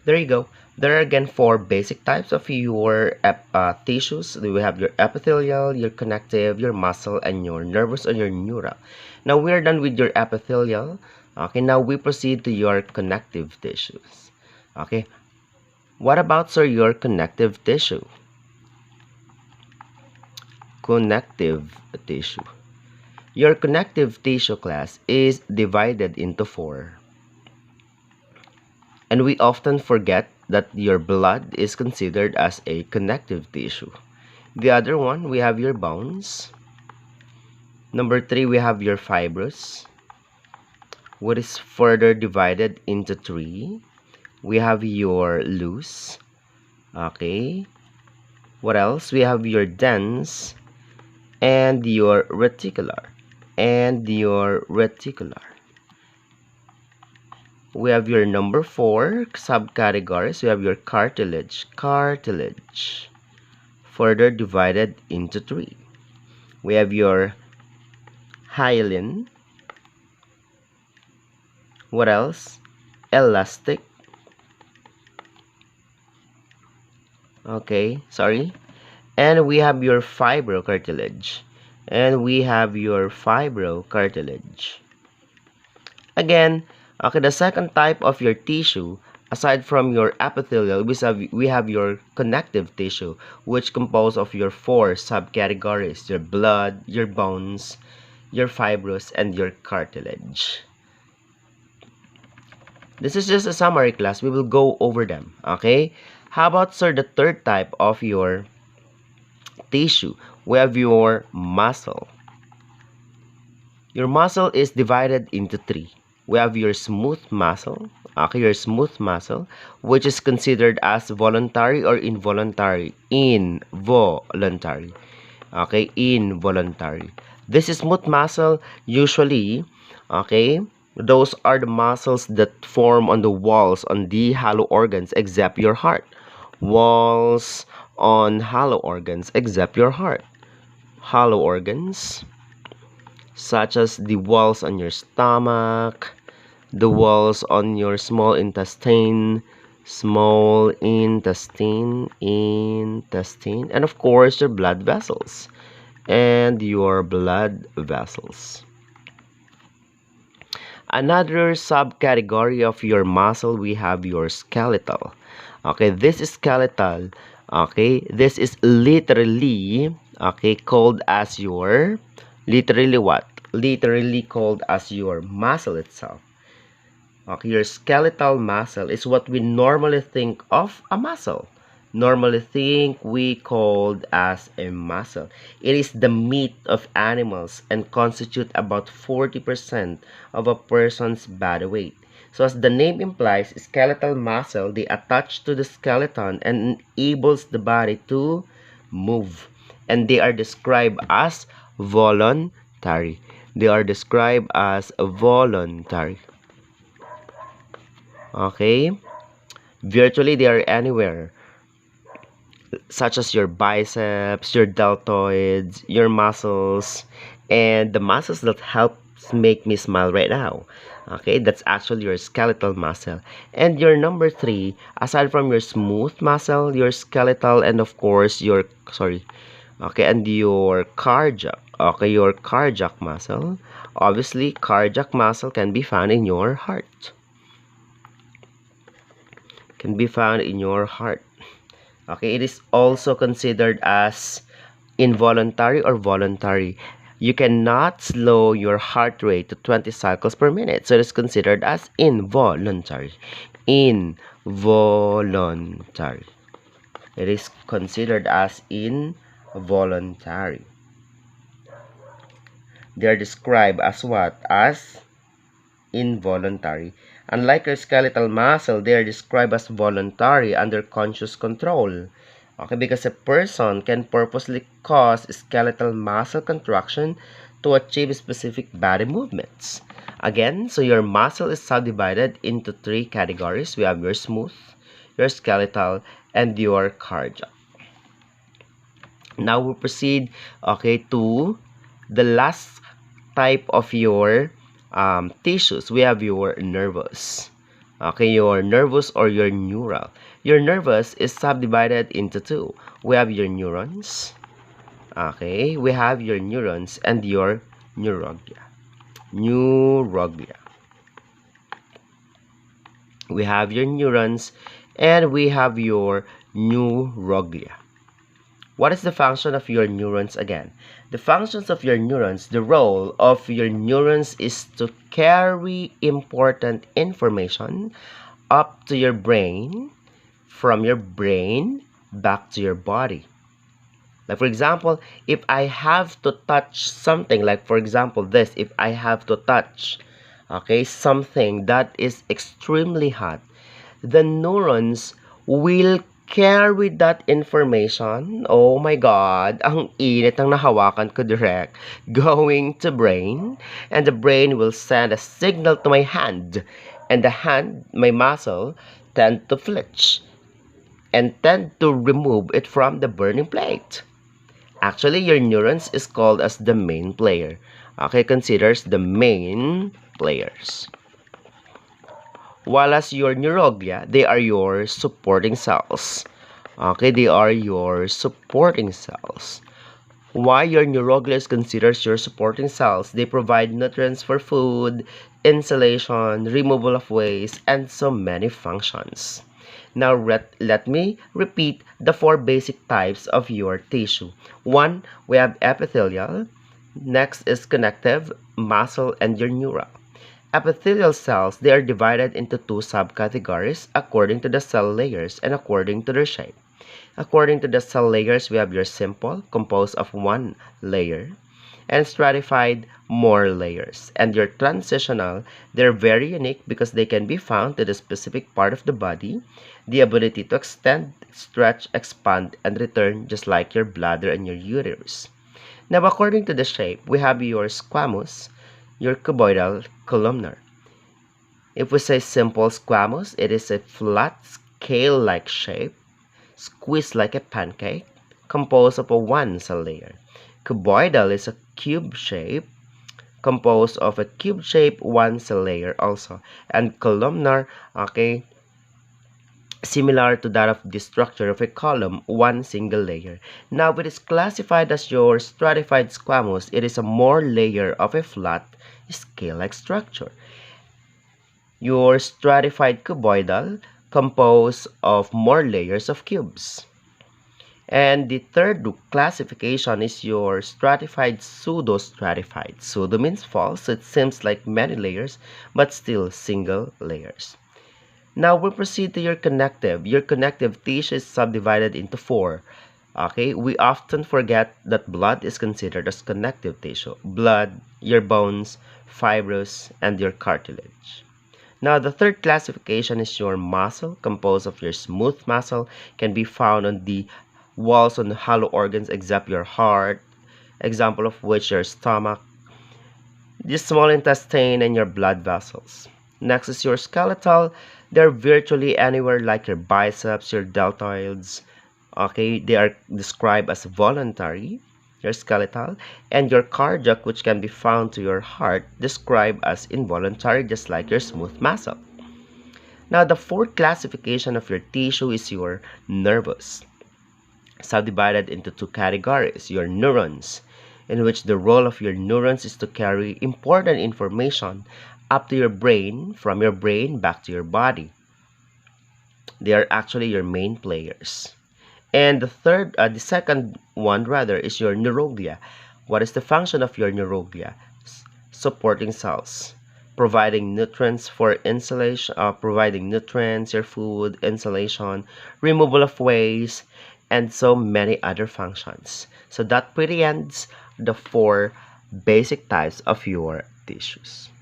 There you go. There are again four basic types of your tissues. We have your epithelial, your connective, your muscle, and your nervous or your neural. Now we are done with your epithelial. Okay, now we proceed to your connective tissues. Okay, what about, sir, your connective tissue? Connective tissue. Your connective tissue class is divided into four. And we often forget that your blood is considered as a connective tissue. The other one, we have your bones. Number three, we have your fibrous, what is further divided into three. We have your loose. Okay. What else? We have your dense and your reticular. And your reticular. We have your number four subcategories. We have your cartilage. Cartilage. Further divided into three. We have your hyaline. What else? Elastic. Okay, sorry. And we have your fibrocartilage. And we have your fibrocartilage. Again, okay, the second type of your tissue, aside from your epithelial, we have your connective tissue, which composed of your four subcategories: your blood, your bones, your fibrous, and your cartilage. This is just a summary class. We will go over them. Okay? How about, sir, the third type of your tissue? We have your muscle. Your muscle is divided into three. We have your smooth muscle. Okay, your smooth muscle, which is considered as voluntary or involuntary. Involuntary. Okay, involuntary. This smooth muscle usually, okay, those are the muscles that form on the walls on the hollow organs except your heart. Walls on hollow organs except your heart. Hollow organs such as the walls on your stomach, the walls on your small intestine, intestine, and of course your blood vessels. And your blood vessels. Another subcategory of your muscle, we have your skeletal. Okay, this is skeletal. Okay, this is literally, okay, called as your, literally what? Literally called as your muscle itself. Okay, your skeletal muscle is what we normally think of a muscle. Normally think we called as a muscle. It is the meat of animals and constitute about 40% of a person's body weight. So as the name implies, skeletal muscle, they attach to the skeleton and enables the body to move. And they are described as voluntary. They are described as voluntary. Okay? Virtually they are anywhere, such as your biceps, your deltoids, your muscles, and the muscles that helps make me smile right now. Okay, that's actually your skeletal muscle. And your number three, aside from your smooth muscle, your skeletal, and of course your, okay, and your cardiac. Okay, your cardiac muscle. Obviously, cardiac muscle can be found in your heart. Can be found in your heart. Okay, it is also considered as involuntary or voluntary. You cannot slow your heart rate to 20 cycles per minute, so it is considered as involuntary. Involuntary. It is considered as involuntary. They are described as what? As involuntary. Unlike your skeletal muscle, they are described as voluntary under conscious control. Okay, because a person can purposely cause skeletal muscle contraction to achieve specific body movements. Again, so your muscle is subdivided into three categories. We have your smooth, your skeletal, and your cardiac. Now we proceed, okay, to the last type of your tissues. We have your nervous. Okay, your nervous or your neural. Your nervous is subdivided into two. We have your neurons. Okay, we have your neurons and your neuroglia. Neuroglia. We have your neurons and we have your neuroglia. What is the function of your neurons again? The functions of your neurons, the role of your neurons is to carry important information up to your brain, from your brain back to your body. Like for example, if I have to touch something, like for example this, if I have to touch, okay, something that is extremely hot, the neurons will carry that information. Oh my God, ang init ng nahawakan ko direct. Going to brain, and the brain will send a signal to my hand, and the hand, my muscle, tend to flinch and tend to remove it from the burning plate. Actually, your neurons is called as the main player. Okay, considers the main players. While as your neuroglia, they are your supporting cells. Okay, they are your supporting cells. Why your neuroglia is considered your supporting cells? They provide nutrients for food, insulation, removal of waste, and so many functions. Now let me repeat the four basic types of your tissue. One, we have epithelial. Next is connective, muscle, and your neural. Epithelial cells, they are divided into two subcategories according to the cell layers and according to their shape. According to the cell layers, we have your simple, composed of one layer, and stratified, more layers. And your transitional, they're very unique because they can be found to the specific part of the body, the ability to extend, stretch, expand, and return just like your bladder and your uterus. Now, according to the shape, we have your squamous, your cuboidal, columnar. If we say simple squamous, it is a flat, scale-like shape, squeezed like a pancake, composed of a one cell layer. Cuboidal is a cube shape, composed of a cube shape one cell layer also. And columnar, okay, similar to that of the structure of a column, one single layer. Now it is classified as your stratified squamous. It is a more layer of a flat, scale-like structure. Your stratified cuboidal, composed of more layers of cubes. And the third classification is your stratified pseudo-stratified. Pseudo means false, so it seems like many layers, but still single layers. Now we proceed to your connective. Your connective tissue is subdivided into four. Okay, we often forget that blood is considered as connective tissue. Blood, your bones, fibrous, and your cartilage. Now, the third classification is your muscle, composed of your smooth muscle, can be found on the walls on the hollow organs except your heart, example of which your stomach, the small intestine, and your blood vessels. Next is your skeletal. They're virtually anywhere like your biceps, your deltoids. Okay, they are described as voluntary, your skeletal, and your cardiac, which can be found to your heart, described as involuntary, just like your smooth muscle. Now, the fourth classification of your tissue is your nervous, subdivided into two categories, your neurons, in which the role of your neurons is to carry important information up to your brain, from your brain back to your body. They are actually your main players. And the second one rather, is your neuroglia. What is the function of your neuroglia? Supporting cells, providing nutrients for insulation, providing nutrients, your food, insulation, removal of waste, and so many other functions. So that pretty ends the four basic types of your tissues.